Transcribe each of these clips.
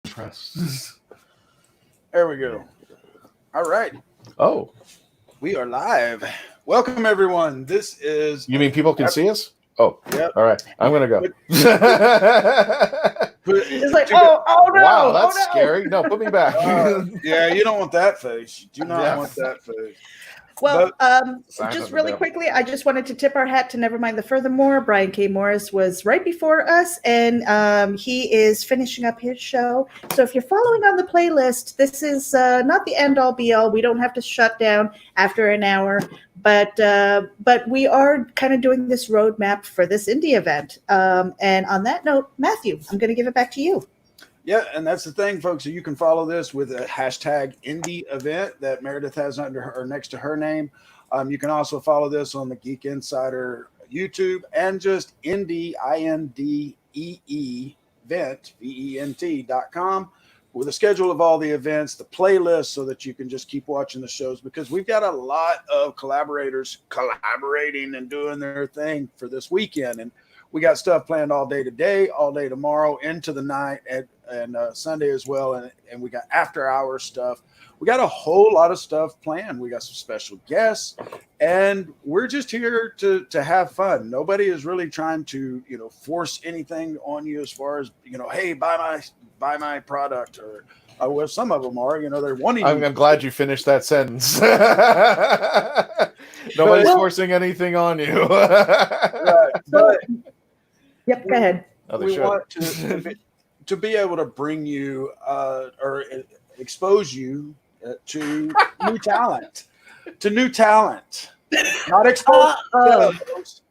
Press. There we go. All right. Oh, We are live. Welcome, everyone. This is. you mean people can see us? Oh, Yep. all right. I'm gonna go. It's like, oh no! Wow, that's oh, no. scary. No, put me back. Yeah, you don't want that face. You do not Yeah. want that face. Well, Sign of just the really devil. quickly, I just wanted to tip our hat to Nevermind the Furthermore. Brian K. Morris was right before us, and he is finishing up his show. So if you're following on the playlist, this is not the end-all, be-all. We don't have to shut down after an hour, but we are kind of doing this roadmap for this indie event. And on that note, Matthew, I'm going to give it back to you. Yeah, and that's the thing, folks. So you can follow this with a hashtag indie event that Meredith has under her or next to her name. You can also follow this on the Geek Insider YouTube and just indie INDEE event VENT.com with a schedule of all the events, the playlist, so that you can just keep watching the shows because we've got a lot of collaborators collaborating and doing their thing for this weekend. And we got stuff planned all day today, all day tomorrow, into the night, and Sunday as well. And we got after hours stuff. We got a whole lot of stuff planned. We got some special guests, and we're just here to have fun. Nobody is really trying to, force anything on you as far as, hey, buy my product, or well, some of them are, they're wanting. I'm glad you finished that sentence. Nobody's forcing anything on you. Right, but Yep, go ahead. We want to be able to bring you or expose you to new talent, not expose ourselves,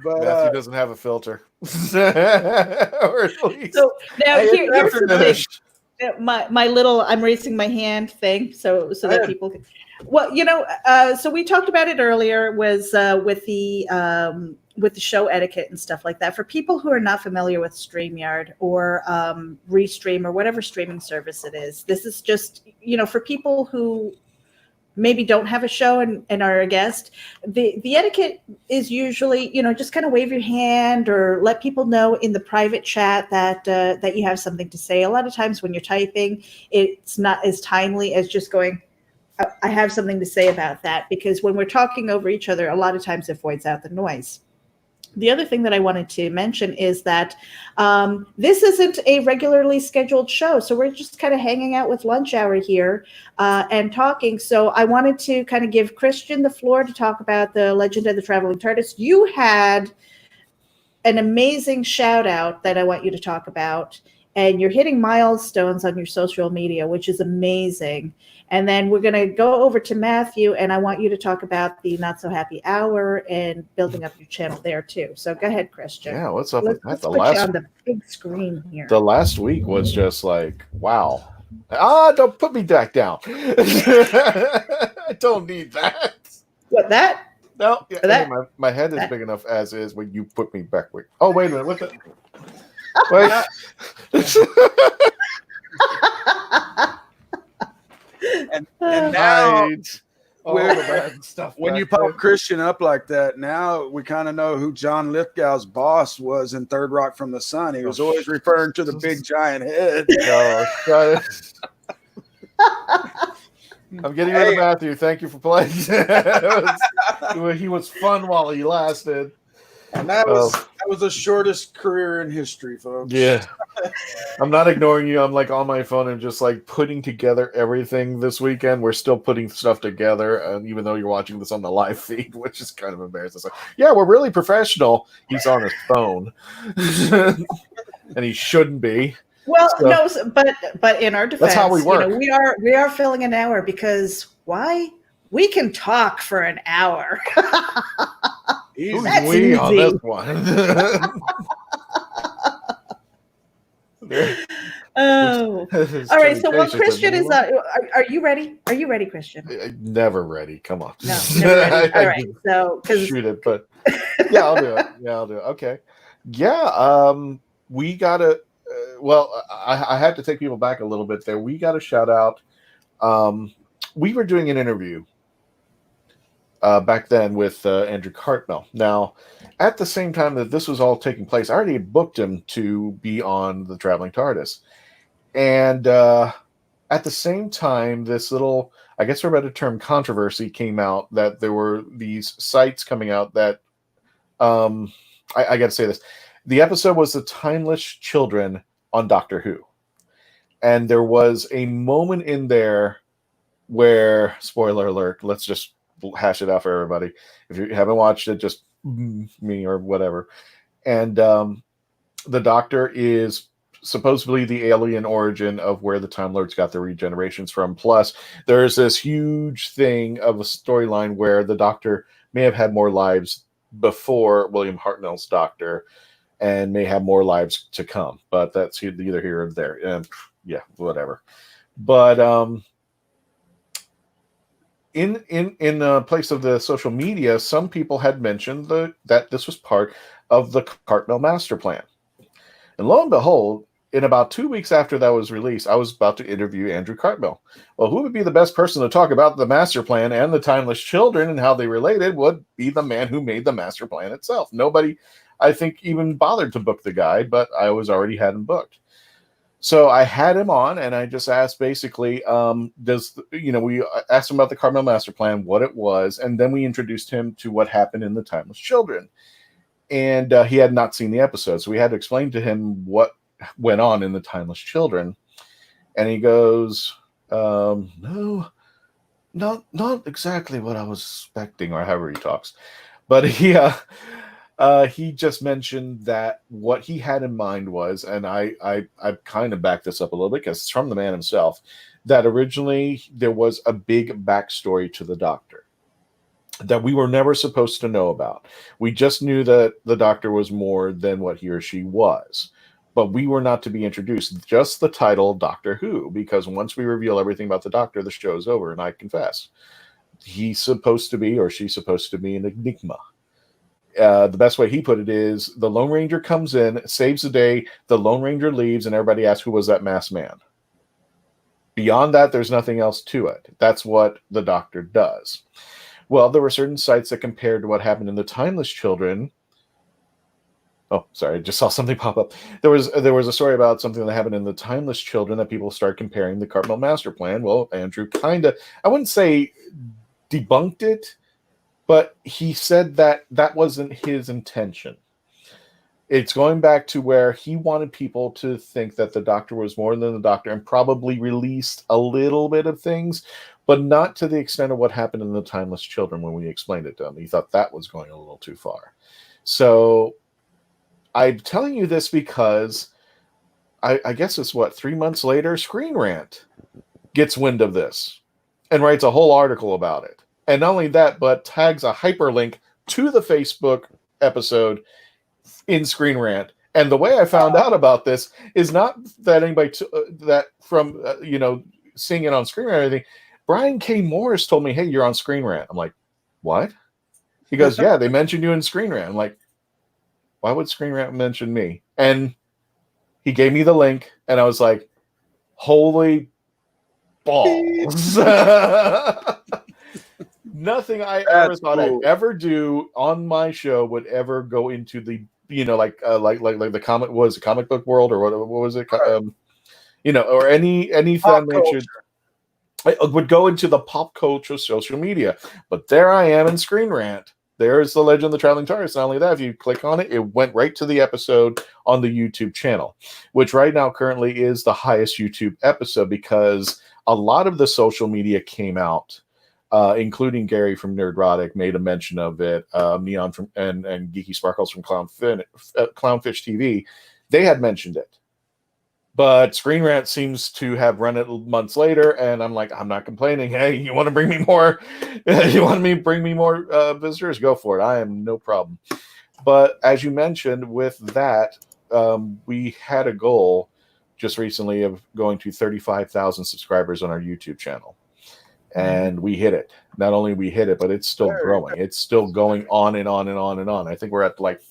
but Matthew doesn't have a filter. Or at least. So now Hey, here's the thing. finished. My little I'm raising my hand thing so that people can, well, so we talked about it earlier was with the show etiquette and stuff like that. For people who are not familiar with StreamYard or Restream or whatever streaming service it is, this is just, for people who maybe don't have a show and are a guest, the etiquette is usually, just kind of wave your hand or let people know in the private chat that you have something to say. A lot of times when you're typing, it's not as timely as just going, I have something to say about that, because when we're talking over each other, a lot of times it voids out the noise. The other thing that I wanted to mention is that this isn't a regularly scheduled show. So we're just kind of hanging out with lunch hour here and talking. So I wanted to kind of give Christian the floor to talk about the Legend of the Traveling TARDIS. You had an amazing shout out that I want you to talk about. And you're hitting milestones on your social media, which is amazing. And then we're going to go over to Matthew, and I want you to talk about the Not So Happy Hour and building up your channel there too. So go ahead, Christian. Yeah, what's up with that? Let's put you on the big screen here. The last week was just like, wow. Don't put me back down. I don't need that. What, that? No, yeah, that? my head is big enough as is when you put me backward. Oh, wait a minute. What the? Wait. and now stuff when you pop Christian up like that, now we kind of know who John Lithgow's boss was in Third Rock from the Sun. He was always referring to the big giant head. Oh, I'm getting rid of Matthew. Thank you for playing. He was fun while he lasted. And that was the shortest career in history, folks. Yeah. I'm not ignoring you. I'm like on my phone and just like putting together everything this weekend. We're still putting stuff together, even though you're watching this on the live feed, which is kind of embarrassing. So, yeah, we're really professional. He's on his phone. And he shouldn't be. Well, no, but in our defense, that's how we work. We are filling an hour because why? We can talk for an hour. Who's That's we easy. on this one? Oh, all right. So while Christian is, are you ready? Are you ready, Christian? Never ready. Come on. No, never ready. All right. So shoot it, but yeah, I'll do it. Okay. Yeah. We gotta. Well, I had to take people back a little bit there. We got to shout out. We were doing an interview back then with Andrew Cartmel. Now, at the same time that this was all taking place, I already booked him to be on the Traveling TARDIS. And at the same time, this little, I guess for a better term, controversy came out that there were these sites coming out that, I got to say this. The episode was The Timeless Children on Doctor Who. And there was a moment in there where, spoiler alert, let's just hash it out for everybody. If you haven't watched it, just me or whatever. And the Doctor is supposedly the alien origin of where the Time Lords got their regenerations from. Plus, there's this huge thing of a storyline where the Doctor may have had more lives before William Hartnell's Doctor and may have more lives to come. But that's either here or there. Yeah, whatever. But in place of the social media, some people had mentioned that this was part of the Cartmel master plan. And lo and behold, in about 2 weeks after that was released, I was about to interview Andrew Cartmel. Well, who would be the best person to talk about the master plan and the Timeless Children and how they related would be the man who made the master plan itself. Nobody, I think, even bothered to book the guy, but I already had him booked. So I had him on, and I just asked basically, we asked him about the Cartmel master plan, what it was, and then we introduced him to what happened in the Timeless Children. And he had not seen the episode, so we had to explain to him what went on in the Timeless Children. And he goes, no, not exactly what I was expecting, or however he talks. But he just mentioned that what he had in mind was, and I kind of backed this up a little bit because it's from the man himself, that originally there was a big backstory to the Doctor that we were never supposed to know about. We just knew that the Doctor was more than what he or she was. But we were not to be introduced. Just the title Doctor Who, because once we reveal everything about the Doctor, the show's over, and I confess. He's supposed to be, or she's supposed to be, an enigma. The best way he put it is, the Lone Ranger comes in, saves the day, the Lone Ranger leaves, and everybody asks, who was that masked man? Beyond that, there's nothing else to it. That's what the Doctor does. Well, there were certain sites that compared to what happened in the Timeless Children. Oh, sorry, I just saw something pop up. There was a story about something that happened in the Timeless Children that people start comparing the Cartmel master plan. Well, Andrew kind of, I wouldn't say debunked it, but he said that wasn't his intention. It's going back to where he wanted people to think that the Doctor was more than the Doctor and probably released a little bit of things, but not to the extent of what happened in the Timeless Children when we explained it to him. He thought that was going a little too far. So I'm telling you this because I guess it's 3 months later, Screen Rant gets wind of this and writes a whole article about it. And not only that, but tags a hyperlink to the Facebook episode in Screen Rant. And the way I found out about this is not that anybody from seeing it on Screen Rant or anything. Brian K. Morris told me, hey, you're on Screen Rant. I'm like, what? He goes, yeah, they mentioned you in Screen Rant. I'm like, why would Screen Rant mention me? And he gave me the link, and I was like, holy balls. Nothing I ever thought I'd ever do on my show would ever go into the, like the comic book world, or what was it? Or any fan nature. I would go into the pop culture social media. But there I am in Screen Rant. There's the Legend of the Traveling TARDIS. Not only that, if you click on it, it went right to the episode on the YouTube channel, which right now currently is the highest YouTube episode because a lot of the social media came out, including Gary from Nerdrotic made a mention of it, Neon from and Geeky Sparkles from Clownfish TV. They had mentioned it. But Screen Rant seems to have run it months later, and I'm like, I'm not complaining. Hey, you want to bring me more? You want me to bring me more visitors? Go for it. I am no problem. But as you mentioned, with that, we had a goal just recently of going to 35,000 subscribers on our YouTube channel, and we hit it. Not only we hit it, but it's still growing. It's still going on and on and on and on. I think we're at like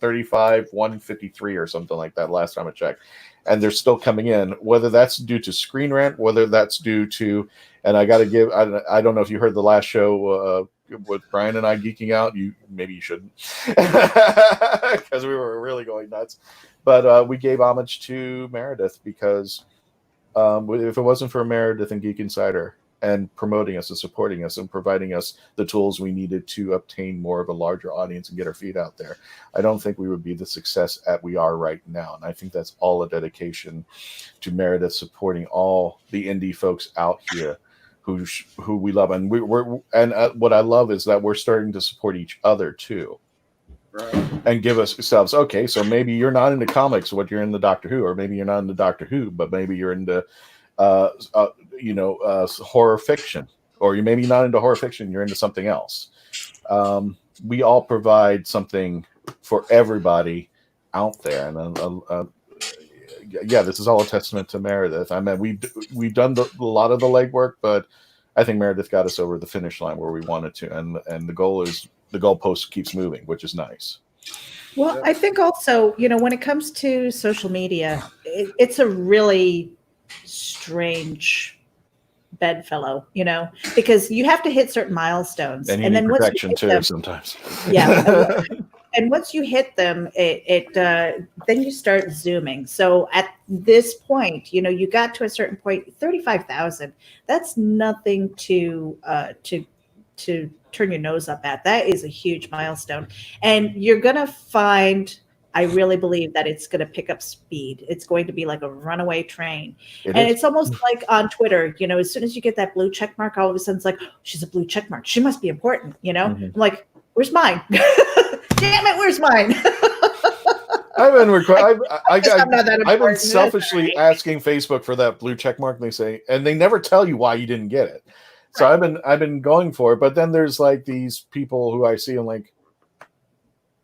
153 or something like that last time I checked. And they're still coming in, whether that's due to Screen Rant, whether that's due to, and I got to give, I don't know if you heard the last show, with Brian and I geeking out, maybe you shouldn't, because we were really going nuts. But we gave homage to Meredith because if it wasn't for Meredith and Geek Insider and promoting us and supporting us and providing us the tools we needed to obtain more of a larger audience and get our feet out there, I don't think we would be the success that we are right now. And I think that's all a dedication to Meredith supporting all the indie folks out here who we love. And what I love is that we're starting to support each other too. Right. And give us ourselves, okay, so maybe you're not into comics, what you're into Doctor Who, or maybe you're not into Doctor Who, but maybe you're into horror fiction, or you maybe not into horror fiction, you're into something else. We all provide something for everybody out there, and yeah, this is all a testament to Meredith. I mean, we've done a lot of the legwork, but I think Meredith got us over the finish line where we wanted to, and the goalpost keeps moving, which is nice. Well, I think also, when it comes to social media, it's a really strange bedfellow, because you have to hit certain milestones, and then protection too them, sometimes. Yeah, and once you hit them, then you start zooming. So at this point, you got to a certain point, 35,000. That's nothing to turn your nose up at. That is a huge milestone, and you're gonna find, I really believe that it's going to pick up speed. It's going to be like a runaway train. It's almost like on Twitter, as soon as you get that blue check mark, all of a sudden it's like, oh, she's a blue check mark, she must be important. Mm-hmm. I'm like, where's mine? Damn it, where's mine? I've been selfishly asking Facebook for that blue check mark, and they never tell you why you didn't get it. So I've been going for it, but then there's like these people who I see, I'm like,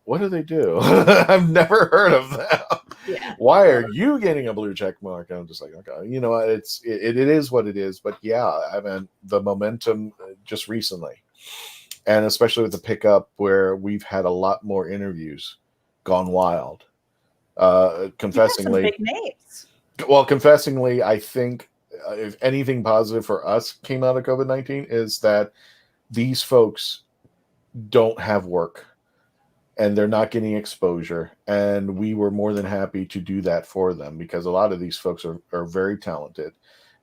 what do they do? I've never heard of them. Yeah. Why are you getting a blue check mark? And I'm just like, okay, it is what it is. But yeah, I mean, the momentum just recently, and especially with the pickup where we've had a lot more interviews gone wild. Confessingly, big names. Well, confessingly, I think if anything positive for us came out of COVID-19 is that these folks don't have work. And they're not getting exposure. And we were more than happy to do that for them because a lot of these folks are very talented.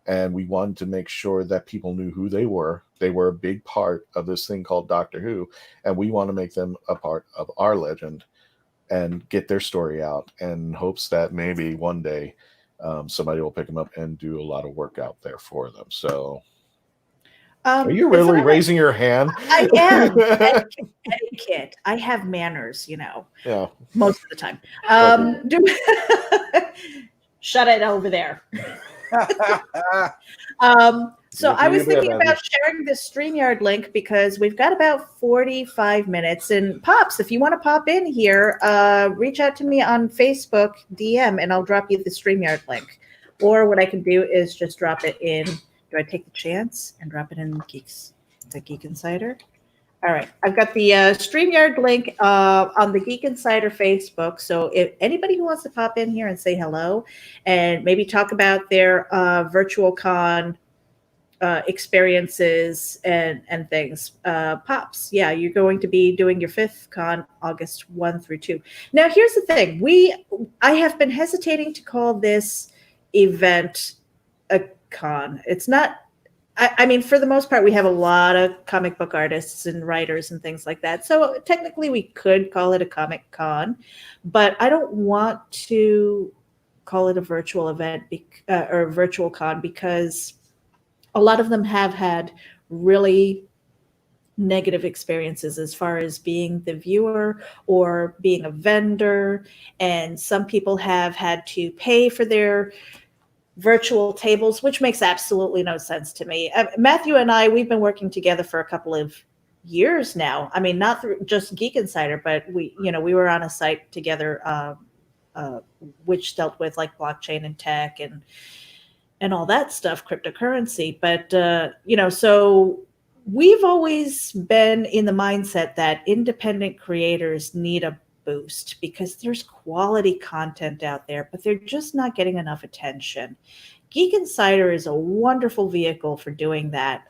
And we wanted to make sure that people knew who they were. They were a big part of this thing called Doctor Who. And we want to make them a part of our legend and get their story out in hopes that maybe one day somebody will pick them up and do a lot of work out there for them. So... are you really raising your hand? I am. Etiquette. I have manners, Yeah. Most of the time. Shut it over there. So I was thinking about sharing this StreamYard link because we've got about 45 minutes. And Pops, if you want to pop in here, reach out to me on Facebook DM and I'll drop you the StreamYard link. Or what I can do is just drop it in. Do I take the chance and drop it in the Geek Insider? All right. I've got the StreamYard link on the Geek Insider Facebook. So if anybody who wants to pop in here and say hello and maybe talk about their virtual con experiences and things, Pops, yeah, you're going to be doing your 5th con August 1 through 2. Now, here's the thing. I have been hesitating to call this event a con. It's not, I mean, for the most part, we have a lot of comic book artists and writers and things like that. So technically we could call it a comic con, but I don't want to call it a virtual event or a virtual con because a lot of them have had really negative experiences as far as being the viewer or being a vendor. And some people have had to pay for their virtual tables, which makes absolutely no sense to me. Matthew and I, we've been working together for a couple of years now. I mean, not through just Geek Insider, but we were on a site together, which dealt with like blockchain and tech and all that stuff, cryptocurrency. But, so we've always been in the mindset that independent creators need a boost because there's quality content out there, but they're just not getting enough attention. Geek Insider is a wonderful vehicle for doing that,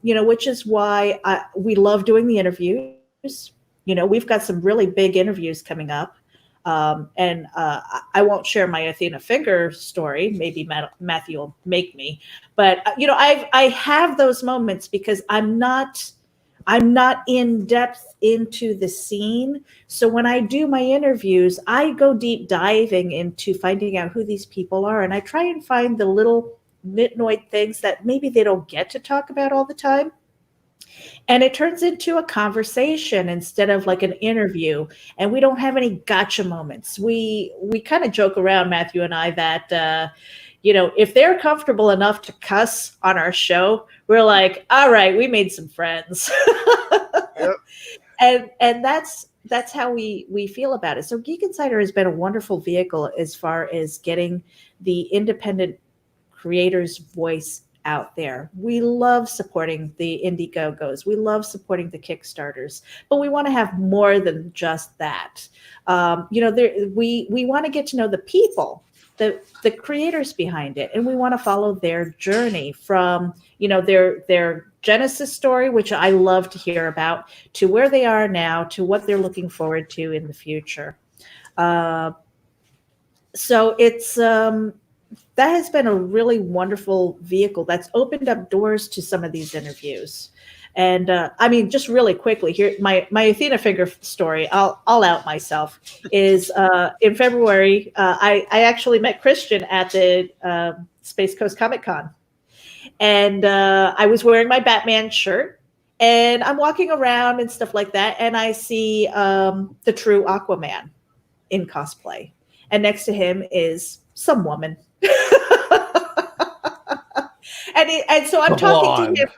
which is why we love doing the interviews. We've got some really big interviews coming up. And I won't share my Athena Finger story. Maybe Matthew will make me. But, I have those moments because I'm not in depth into the scene. So when I do my interviews, I go deep diving into finding out who these people are. And I try and find the little nitnoid things that maybe they don't get to talk about all the time. And it turns into a conversation instead of like an interview. And we don't have any gotcha moments. We kind of joke around, Matthew and I, that, if they're comfortable enough to cuss on our show, we're like, all right, we made some friends. Yep. And that's how we feel about it. So Geek Insider has been a wonderful vehicle as far as getting the independent creator's voice out there. We love supporting the Indiegogo's. We love supporting the Kickstarters, but we want to have more than just that. We want to get to know the people, the creators behind it, and we want to follow their journey from their Genesis story, which I love to hear about, to where they are now, to what they're looking forward to in the future. So it's that has been a really wonderful vehicle that's opened up doors to some of these interviews. And just really quickly here, my Athena Finger story, I'll out myself, is in February, I actually met Christian at the Space Coast Comic Con. And I was wearing my Batman shirt, and I'm walking around and stuff like that, and I see the true Aquaman in cosplay. And next to him is some woman. And so I'm talking to him,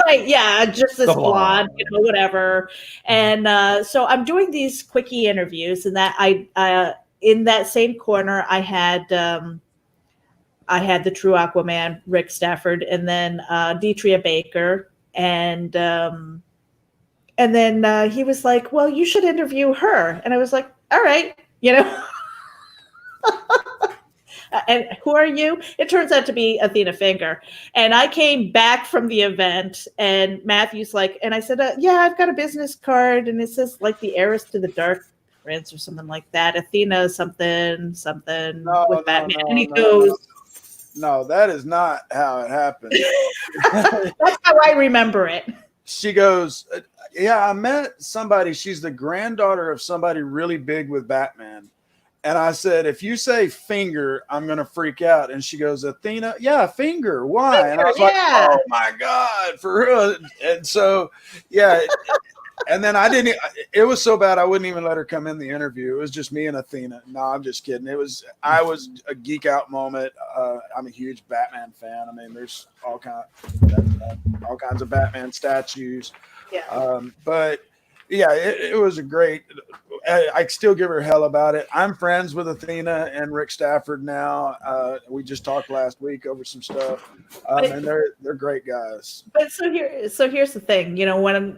right? Yeah, just this blonde, whatever. And so I'm doing these quickie interviews, and that I in that same corner I had the true Aquaman, Rick Stafford, and then Deetria Baker, and then he was like, "Well, you should interview her," and I was like, "All right, And who are you? It turns out to be Athena Finger. And I came back from the event, and Matthew's like, and I said, yeah, I've got a business card, and it says like the heiress to the Dark Prince or something like that. Athena something with Batman. And he goes, no, that is not how it happened. That's how I remember it. She goes, yeah, I met somebody. She's the granddaughter of somebody really big with Batman. And I said, if you say Finger, I'm going to freak out. And she goes, Athena? Yeah, Finger. Why? Finger, and I was like, oh, my God, for real. And so, yeah. And then it was so bad I wouldn't even let her come in the interview. It was just me and Athena. No, I'm just kidding. I was a geek out moment. I'm a huge Batman fan. I mean, there's all kinds of Batman statues. Yeah. But yeah, it was a great. I still give her hell about it. I'm friends with Athena and Rick Stafford now. We just talked last week over some stuff, and they're great guys. But so here's the thing.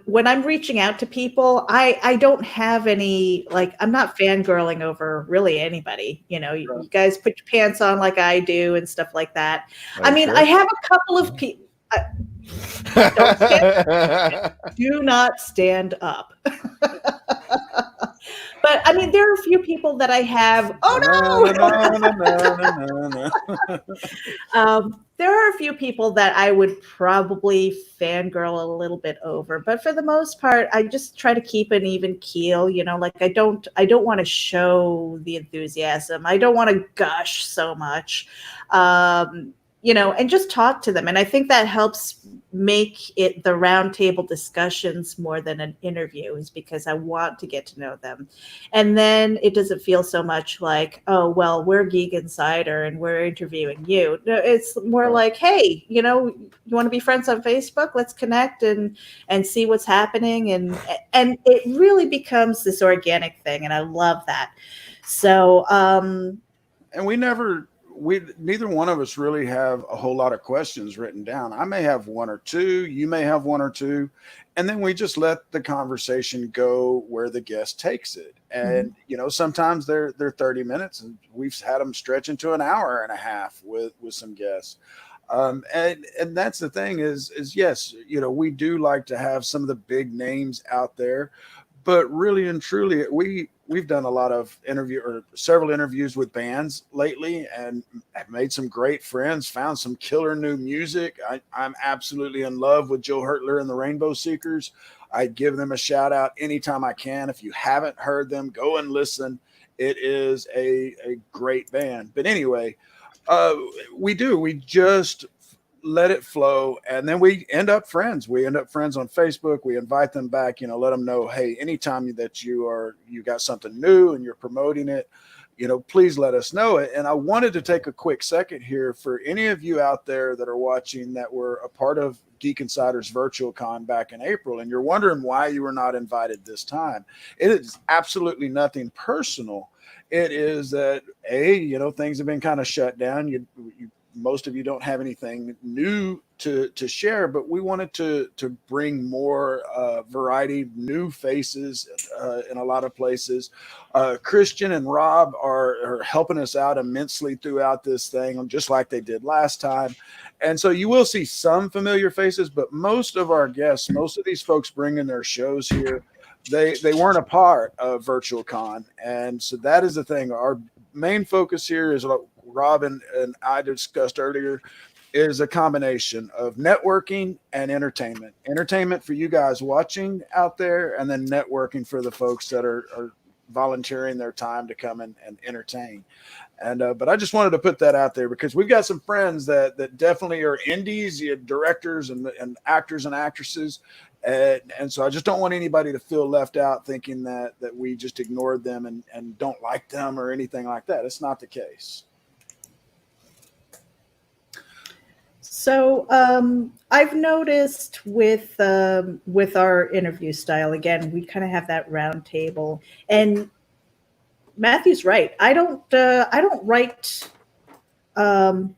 When I'm reaching out to people, I don't have any, like, I'm not fangirling over really anybody. You guys put your pants on like I do and stuff like that. I mean, I have a couple of people. Do not stand up. But I mean, there are a few people that I have. Oh no! There are a few people that I would probably fangirl a little bit over, but for the most part, I just try to keep an even keel. Like I don't want to show the enthusiasm. I don't want to gush so much. And just talk to them. And I think that helps make it the roundtable discussions more than an interview, is because I want to get to know them. And then it doesn't feel so much like, oh, well, we're Geek Insider and we're interviewing you. No, it's more like, hey, you want to be friends on Facebook? Let's connect and see what's happening. And it really becomes this organic thing. And I love that. So, and we never we neither one of us really have a whole lot of questions written down. I may have one or two, you may have one or two, and then we just let the conversation go where the guest takes it. And sometimes they're 30 minutes, and we've had them stretch into an hour and a half with some guests. And that's the thing is yes, we do like to have some of the big names out there, but really and truly, we've done a lot of several interviews with bands lately, and have made some great friends, found some killer new music. I'm absolutely in love with Joe Hertler and the Rainbow Seekers. I give them a shout out anytime I can. If you haven't heard them, go and listen. It is a great band. But anyway, we just let it flow, and then we end up friends. We end up friends on Facebook. We invite them back, let them know, hey, anytime that you got something new and you're promoting it, please let us know it. And I wanted to take a quick second here for any of you out there that are watching that were a part of Geek Insider's virtual con back in April, and you're wondering why you were not invited this time. It is absolutely nothing personal. It is that things have been kind of shut down. Most of you don't have anything new to share, but we wanted to bring more variety, new faces in a lot of places. Christian and Rob are helping us out immensely throughout this thing, just like they did last time. And so you will see some familiar faces, but most of our guests, most of these folks bringing their shows here, they weren't a part of Virtual Con. And so that is the thing. Our main focus here is, like Rob and I discussed earlier, is a combination of networking and entertainment. Entertainment for you guys watching out there, and then networking for the folks that are volunteering their time to come and entertain. And but I just wanted to put that out there because we've got some friends that definitely are indies, directors and actors and actresses. And so I just don't want anybody to feel left out thinking that we just ignored them and don't like them or anything like that. It's not the case. So I've noticed with our interview style, again, we kind of have that round table, and Matthew's right. I don't write, and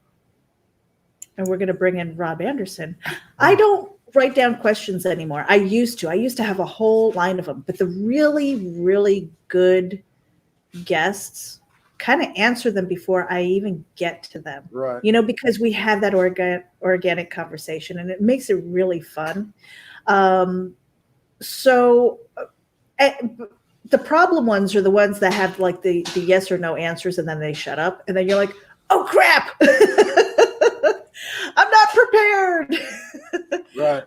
we're going to bring in Rob Anderson. I don't write down questions anymore. I used to have a whole line of them, but the really, really good guests kind of answer them before I even get to them. Right. Because we have that organic conversation, and it makes it really fun. So the problem ones are the ones that have like the yes or no answers, and then they shut up, and then you're like, oh crap. I'm not prepared. Right.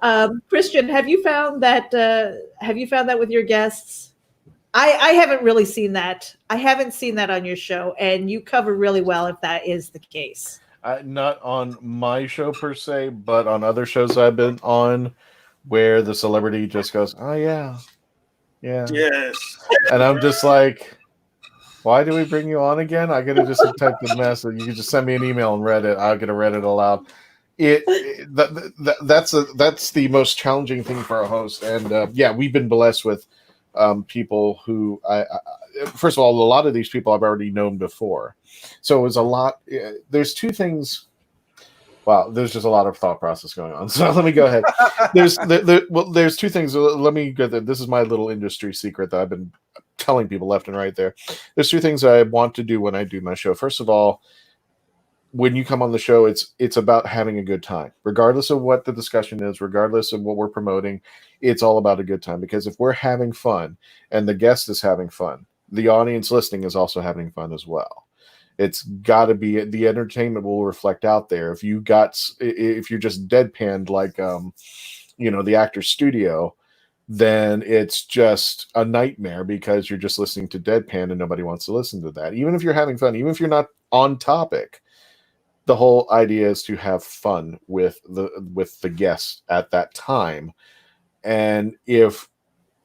Christian, have you found that with your guests? I haven't really seen that. I haven't seen that on your show, and you cover really well if that is the case. Not on my show per se, but on other shows I've been on where the celebrity just goes, oh, yeah. Yes. And I'm just like, why do we bring you on again? I could have just typed the message. You could just send me an email and read it. I'll get to read it aloud. That's the most challenging thing for a host. And we've been blessed with people who first of all, a lot of these people I've already known before. So it was a lot. There's two things. Wow, there's just a lot of thought process going on. So let me go ahead. There's two things. Let me go there. This is my little industry secret that I've been telling people left and right there. There's two things I want to do when I do my show. First of all, when you come on the show, it's about having a good time. Regardless of what the discussion is, regardless of what we're promoting, it's all about a good time. Because if we're having fun and the guest is having fun, the audience listening is also having fun as well. It's got to be, the entertainment will reflect out there. If you're just deadpanned like the actor's studio, then it's just a nightmare because you're just listening to deadpan and nobody wants to listen to that. Even if you're having fun, even if you're not on topic, the whole idea is to have fun with the guests at that time. And if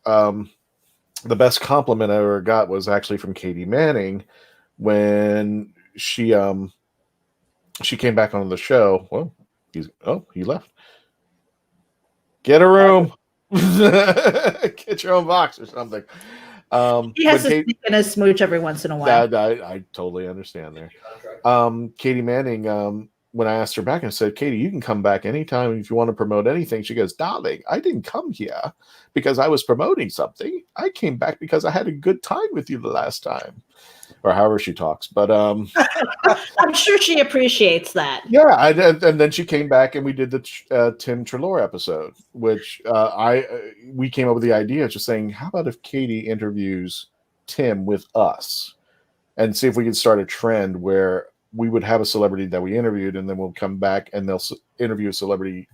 the best compliment I ever got was actually from Katie Manning when she came back on the show. Well, he left. Get a room. Get your own box or something. He has to sneak in a smooch every once in a while. I totally understand there. Katie Manning, when I asked her back, I said, Katie, you can come back anytime if you want to promote anything. She goes, darling, I didn't come here because I was promoting something. I came back because I had a good time with you the last time. Or however she talks. But I'm sure she appreciates that. Yeah, and then she came back and we did the Tim Trelaw episode, which we came up with the idea of just saying, how about if Katie interviews Tim with us and see if we could start a trend where we would have a celebrity that we interviewed and then we'll come back and they'll interview a celebrity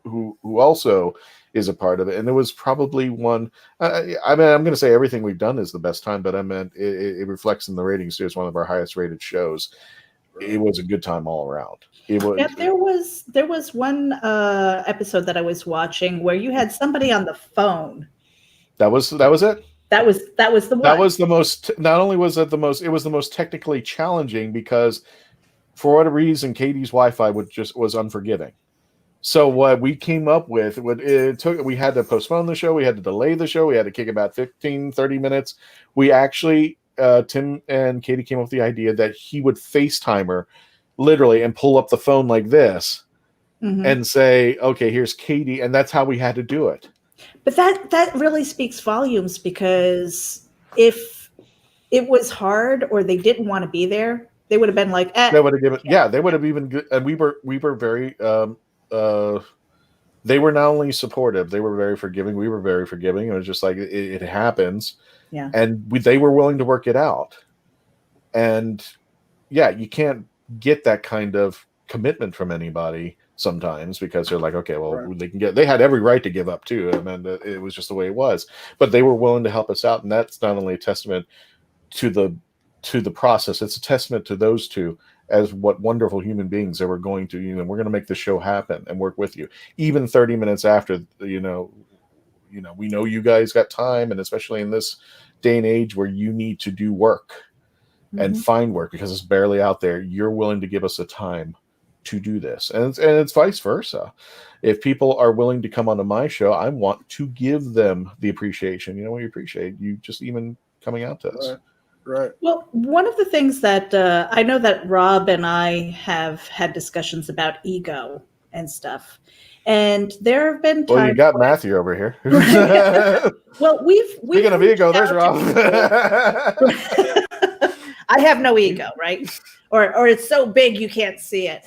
who also is a part of it. And there was probably one, I mean, I'm going to say everything we've done is the best time, but I meant it reflects in the ratings too. It's one of our highest rated shows. It was a good time all around. It was. Yeah, there was one episode that I was watching where you had somebody on the phone. That was it. That was the one. That was the most. Not only was it the most, it was the most technically challenging because, for whatever reason, Katie's Wi-Fi was unforgiving. So what we came up with, we had to postpone the show, we had to delay the show, we had to kick about 15, 30 minutes. We actually, Tim and Katie came up with the idea that he would FaceTime her literally and pull up the phone like this and say, okay, here's Katie. And that's how we had to do it. But that really speaks volumes, because if it was hard or they didn't want to be there, they would have been like, they would have given, they would have even good. And we were very, they were not only supportive, they were very forgiving. We were very forgiving. It was just like, it happens. Yeah. And they were willing to work it out. And yeah, you can't get that kind of commitment from anybody sometimes, because they're like, okay, well, they had every right to give up too. I mean, it was just the way it was, but they were willing to help us out. And that's not only a testament to the process, it's a testament to those two as what wonderful human beings they were going to, we're going to make the show happen and work with you. Even 30 minutes after, we know you guys got time, and especially in this day and age where you need to do work and find work because it's barely out there, you're willing to give us the time to do this. And it's vice versa. If people are willing to come onto my show, I want to give them the appreciation. We appreciate you just even coming out to us. Right. Well, one of the things that I know that Rob and I have had discussions about ego and stuff, and there have been times. Well, you got Matthew over here. Well, we've speaking of ego, there's Rob. I have no ego, right? Or it's so big you can't see it.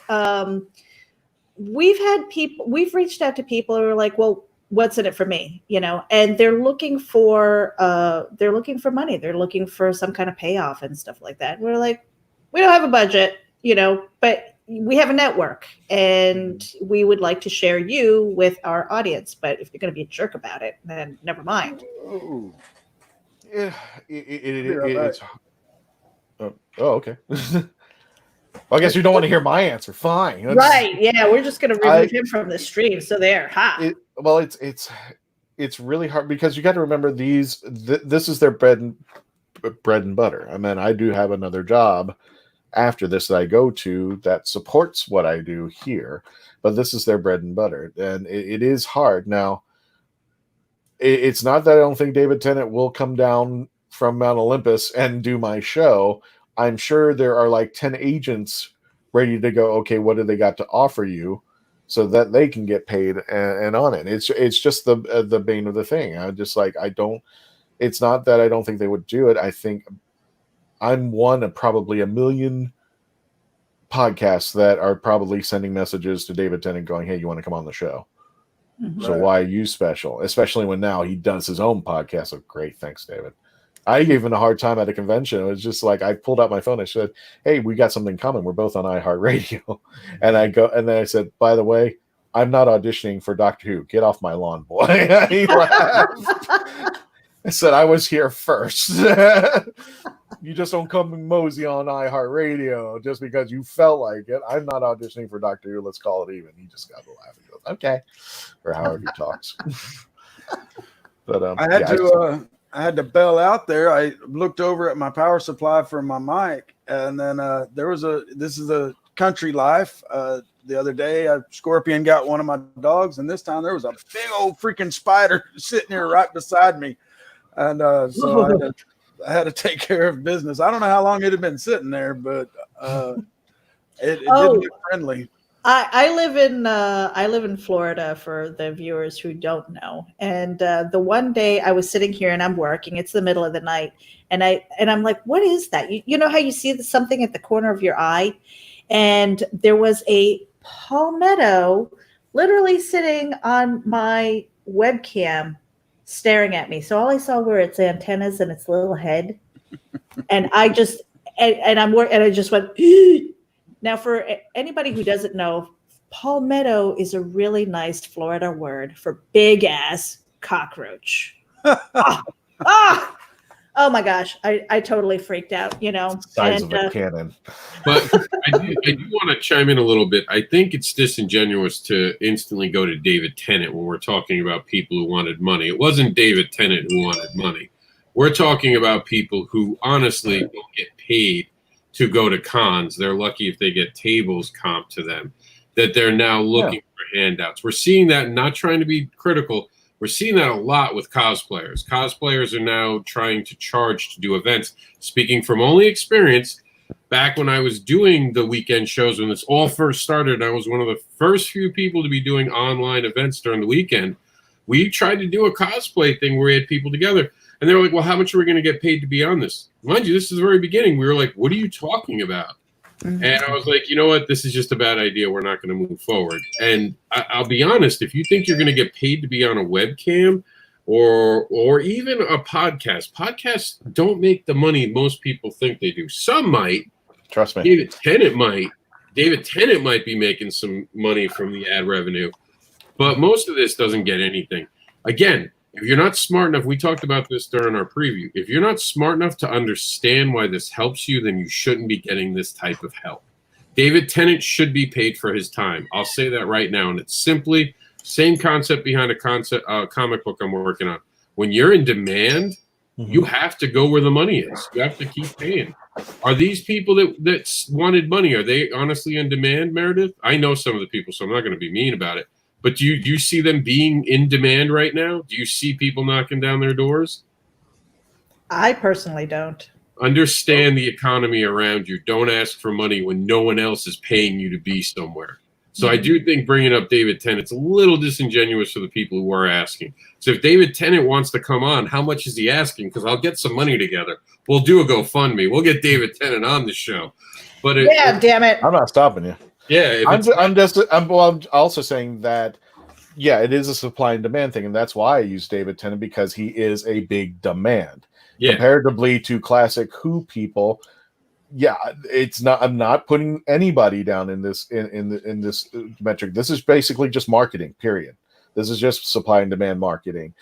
We've reached out to people who are like, well, what's in it for me, and they're looking for money. They're looking for some kind of payoff and stuff like that. We're like, we don't have a budget, but we have a network and we would like to share you with our audience. But if you're going to be a jerk about it, then never mind. Oh, yeah, it's. Oh, okay. Well, I guess you don't want to hear my answer. Fine. Right. Yeah. We're just going to remove him from the stream. So there. It's really hard because you got to remember this is their bread and butter. I mean, I do have another job after this that I go to that supports what I do here, but this is their bread and butter. And it is hard. Now, it's not that I don't think David Tennant will come down from Mount Olympus and do my show. I'm sure there are like 10 agents ready to go, okay, what do they got to offer you so that they can get paid and on it. It's just the bane of the thing. I just like, it's not that I don't think they would do it. I think I'm one of probably a million podcasts that are probably sending messages to David Tennant going, hey, you want to come on the show? Mm-hmm. So why are you special? Especially when now he does his own podcast. So great. Thanks, David. I gave him a hard time at a convention. It was just like, I pulled out my phone. I said, hey, we got something coming. We're both on iHeartRadio. And then I said, by the way, I'm not auditioning for Doctor Who. Get off my lawn, boy. He laughed. I said, I was here first. You just don't come and mosey on iHeartRadio just because you felt like it. I'm not auditioning for Doctor Who. Let's call it even. He just got to laugh and goes, okay. Or however he talks. But I had to bail out there. I looked over at my power supply for my mic, and then this is a country life. The other day, a scorpion got one of my dogs, and this time there was a big old freaking spider sitting here right beside me. And so I had to take care of business. I don't know how long it had been sitting there, but it didn't look friendly. I live in Florida for the viewers who don't know. And the one day I was sitting here and I'm working. It's the middle of the night, and I'm like, what is that? You know how you see something at the corner of your eye, and there was a palmetto literally sitting on my webcam, staring at me. So all I saw were its antennas and its little head, and I just and I just went. Now, for anybody who doesn't know, palmetto is a really nice Florida word for big ass cockroach. Oh my gosh, I totally freaked out, you know. Size of a cannon. But I do want to chime in a little bit. I think it's disingenuous to instantly go to David Tennant when we're talking about people who wanted money. It wasn't David Tennant who wanted money. We're talking about people who honestly don't get paid to go to cons. They're lucky if they get tables comp to them, that they're now looking for handouts. We're seeing that, not trying to be critical. We're seeing that a lot with cosplayers. Cosplayers are now trying to charge to do events. Speaking from only experience, back when I was doing the weekend shows, when this all first started, I was one of the first few people to be doing online events during the weekend. We tried to do a cosplay thing where we had people together. And they were like, well, how much are we going to get paid to be on this? Mind you, this is the very beginning. We were like, what are you talking about? Mm-hmm. And I was like, you know what? This is just a bad idea. We're not going to move forward. And I'll be honest, if you think you're going to get paid to be on a webcam or even a podcast, podcasts don't make the money most people think they do. Some might. Trust me. David Tennant might be making some money from the ad revenue. But most of this doesn't get anything. Again, if you're not smart enough, we talked about this during our preview. If you're not smart enough to understand why this helps you, then you shouldn't be getting this type of help. David Tennant should be paid for his time. I'll say that right now. And it's simply same concept behind a comic book I'm working on. When you're in demand, you have to go where the money is. You have to keep paying. Are these people that wanted money, are they honestly in demand, Meredith? I know some of the people, so I'm not going to be mean about it. But do you see them being in demand right now? Do you see people knocking down their doors? I personally don't. Understand the economy around you. Don't ask for money when no one else is paying you to be somewhere. So I do think bringing up David Tennant's a little disingenuous for the people who are asking. So if David Tennant wants to come on, how much is he asking? Because I'll get some money together. We'll do a GoFundMe. We'll get David Tennant on the show. But damn it. I'm not stopping you. Yeah, I'm also saying that, yeah, it is a supply and demand thing, and that's why I use David Tennant, because he is a big demand. Yeah. Comparatively to classic Who people, yeah, it's not. I'm not putting anybody down in this in this metric. This is basically just marketing. Period. This is just supply and demand marketing.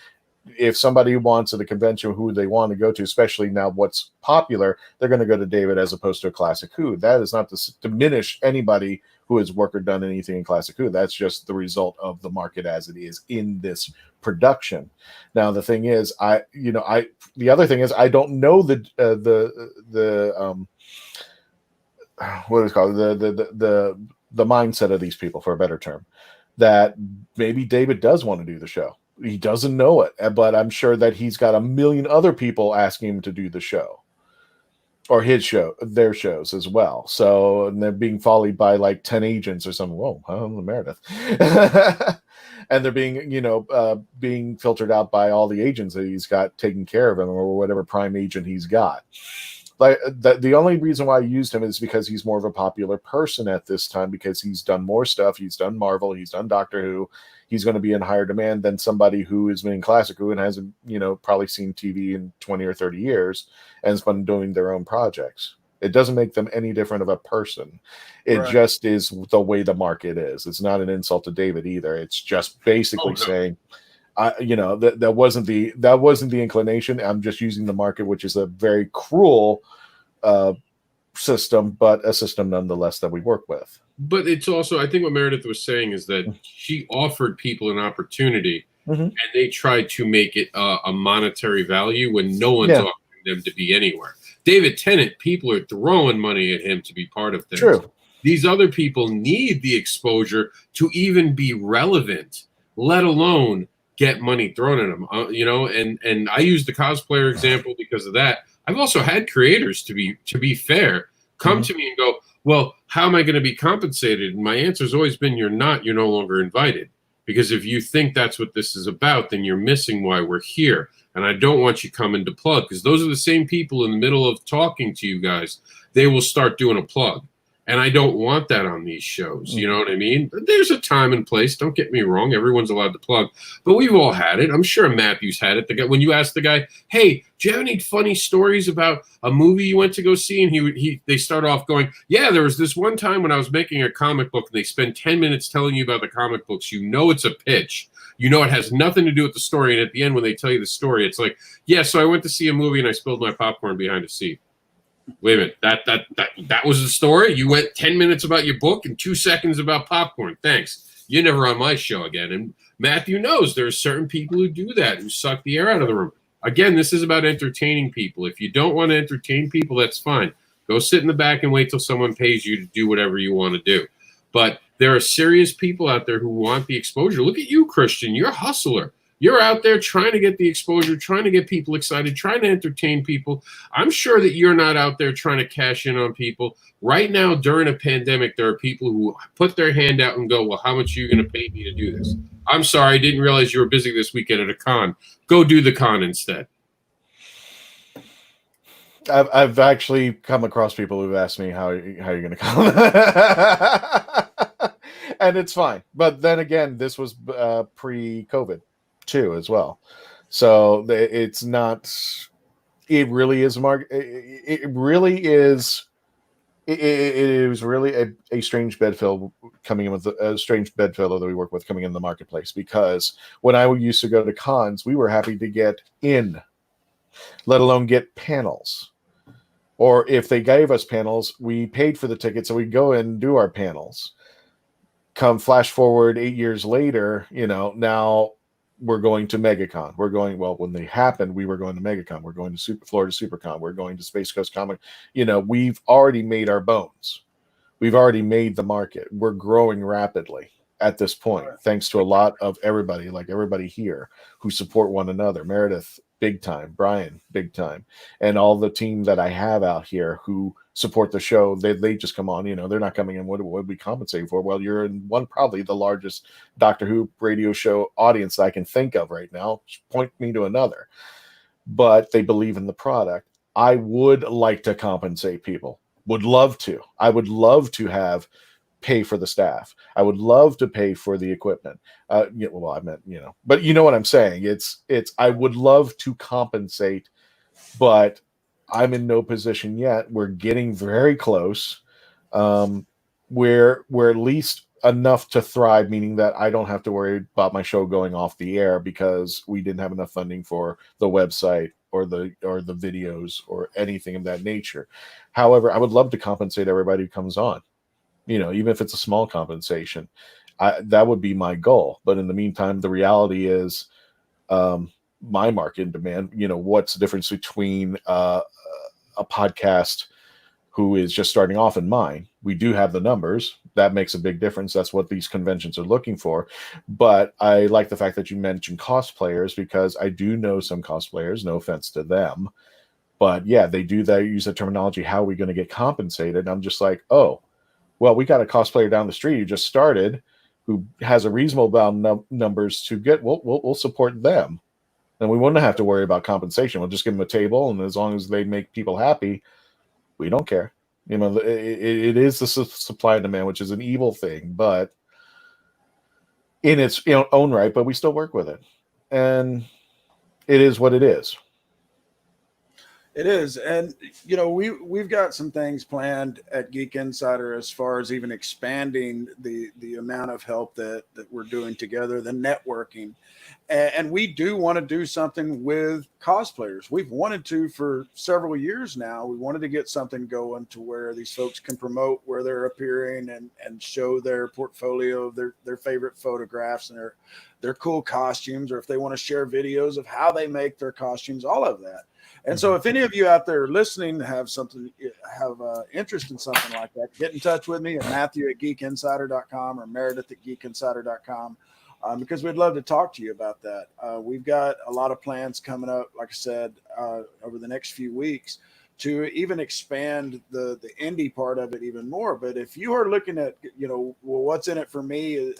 If somebody wants at a convention who they want to go to, especially now what's popular, they're going to go to David as opposed to a classic Who. That is not to diminish anybody who has worked or done anything in classic Who. That's just the result of the market as it is in this production. Now the thing is, the other thing is I don't know what is it called, the mindset of these people, for a better term, that maybe David does want to do the show. He doesn't know it, but I'm sure that he's got a million other people asking him to do the show, or his show, their shows as well. So, and they're being followed by like 10 agents or something. Whoa, I'm Meredith. And they're being, being filtered out by all the agents that he's got taking care of him, or whatever prime agent he's got. Like the only reason why I used him is because he's more of a popular person at this time, because he's done more stuff. He's done Marvel. He's done Doctor Who. He's going to be in higher demand than somebody who has been in classic Who and hasn't, probably seen TV in 20 or 30 years and has been doing their own projects. It doesn't make them any different of a person. It just is the way the market is. It's not an insult to David either. It's just basically saying, that wasn't the inclination. I'm just using the market, which is a very cruel system, but a system nonetheless that we work with. But it's also, I think what Meredith was saying is that she offered people an opportunity, and they tried to make it a monetary value when no one's offering them to be anywhere. David Tennant, people are throwing money at him to be part of things. True. These other people need the exposure to even be relevant, let alone get money thrown at them, and I use the cosplayer example because of that. I've also had creators, to be fair, come to me and go, well, how am I going to be compensated? And my answer has always been, you're not. You're no longer invited. Because if you think that's what this is about, then you're missing why we're here. And I don't want you coming to plug, because those are the same people in the middle of talking to you guys. They will start doing a plug. And I don't want that on these shows. You know what I mean? There's a time and place. Don't get me wrong. Everyone's allowed to plug. But we've all had it. I'm sure Matthew's had it. The guy, when you ask the guy, hey, do you have any funny stories about a movie you went to go see? And they start off going, yeah, there was this one time when I was making a comic book, and they spend 10 minutes telling you about the comic books. You know it's a pitch. You know it has nothing to do with the story. And at the end, when they tell you the story, it's like, yeah, so I went to see a movie and I spilled my popcorn behind a seat. Wait a minute, that was the story? You went 10 minutes about your book and 2 seconds about popcorn. Thanks. You're never on my show again. And Matthew knows there are certain people who do that, who suck the air out of the room. Again, this is about entertaining people. If you don't want to entertain people, that's fine. Go sit in the back and wait till someone pays you to do whatever you want to do. But there are serious people out there who want the exposure. Look at you, Christian. You're a hustler. You're out there trying to get the exposure, trying to get people excited, trying to entertain people. I'm sure that you're not out there trying to cash in on people. Right now, during a pandemic, there are people who put their hand out and go, well, how much are you going to pay me to do this? I'm sorry, I didn't realize you were busy this weekend at a con. Go do the con instead. I've actually come across people who've asked me how you're going to come. And it's fine. But then again, this was pre-COVID. Too as well, so it's not. It really is it really is. It was really a strange bedfellow coming in with a strange bedfellow that we work with coming in the marketplace, because when I used to go to cons, we were happy to get in, let alone get panels. Or if they gave us panels, we paid for the ticket, so we go in and do our panels. Come flash forward 8 years later, now we're going to MegaCon. We're going, well, when they happened, we were going to MegaCon. We're going to Florida SuperCon. We're going to Space Coast Comic. We've already made our bones. We've already made the market. We're growing rapidly at this point, thanks to a lot of everybody, like everybody here, who support one another. Meredith, big time. Brian, big time. And all the team that I have out here who support the show, they just come on, they're not coming in. What we compensate for? Well, you're in probably the largest Doctor Who radio show audience that I can think of right now. Point me to another. But they believe in the product. I would like to compensate people. Would love to. I would love to pay for the staff. I would love to pay for the equipment. Well, I meant, but you know what I'm saying? It's I would love to compensate, but I'm in no position yet. We're getting very close. We're at least enough to thrive, meaning that I don't have to worry about my show going off the air because we didn't have enough funding for the website or the videos or anything of that nature. However, I would love to compensate everybody who comes on. Even if it's a small compensation, that would be my goal. But in the meantime, the reality is my market demand. What's the difference between a podcast who is just starting off and mine? We do have the numbers. That makes a big difference. That's what these conventions are looking for. But I like the fact that you mentioned cosplayers, because I do know some cosplayers, no offense to them. But yeah, they do that, use the terminology, how are we going to get compensated? And I'm just like, oh, well, we got a cosplayer down the street who just started, who has a reasonable amount of numbers to get. We'll support them. And we wouldn't have to worry about compensation. We'll just give them a table, and as long as they make people happy, we don't care. It is the supply and demand, which is an evil thing, but in its own right. But we still work with it, and it is what it is. It is. And, we've got some things planned at Geek Insider as far as even expanding the amount of help that we're doing together, the networking. And we do want to do something with cosplayers. We've wanted to for several years now. We wanted to get something going to where these folks can promote where they're appearing and show their portfolio of their favorite photographs and their cool costumes, or if they want to share videos of how they make their costumes, all of that. And so if any of you out there listening have interest in something like that, get in touch with me at Matthew@geekinsider.com or Meredith@geekinsider.com. because we'd love to talk to you about that. We've got a lot of plans coming up, like I said, over the next few weeks to even expand the indie part of it even more. But if you are looking at, well, what's in it for me,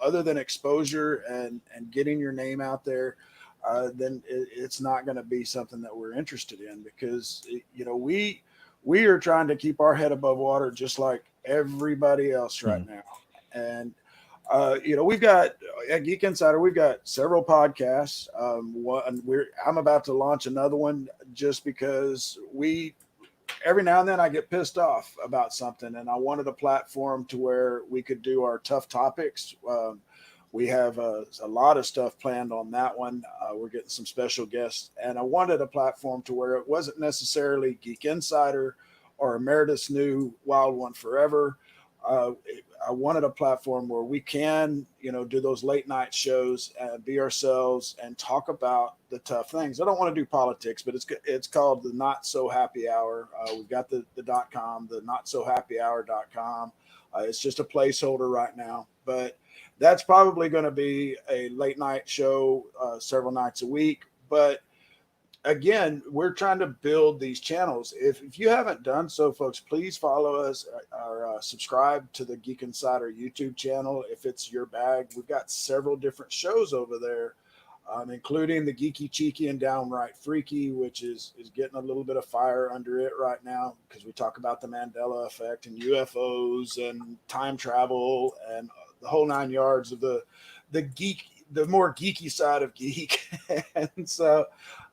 other than exposure and getting your name out there, then it's not going to be something that we're interested in, because we are trying to keep our head above water just like everybody else right now. And we've got at Geek Insider, we've got several podcasts. I'm about to launch another one just because every now and then I get pissed off about something, and I wanted a platform to where we could do our tough topics. We have a lot of stuff planned on that one. We're getting some special guests, and I wanted a platform to where it wasn't necessarily Geek Insider or Meredith's new Wild One Forever. I wanted a platform where we can, do those late night shows and be ourselves and talk about the tough things. I don't want to do politics, but it's called the Not So Happy Hour. We've got the .com, the notsohappyhour.com. It's just a placeholder right now, but that's probably going to be a late night show several nights a week. But again, we're trying to build these channels. If you haven't done so, folks, please follow us or subscribe to the Geek Insider YouTube channel if it's your bag. We've got several different shows over there, including the Geeky, Cheeky, and Downright Freaky, which is getting a little bit of fire under it right now, because we talk about the Mandela effect and UFOs and time travel and the whole 9 yards of the more geeky side of geek. And so,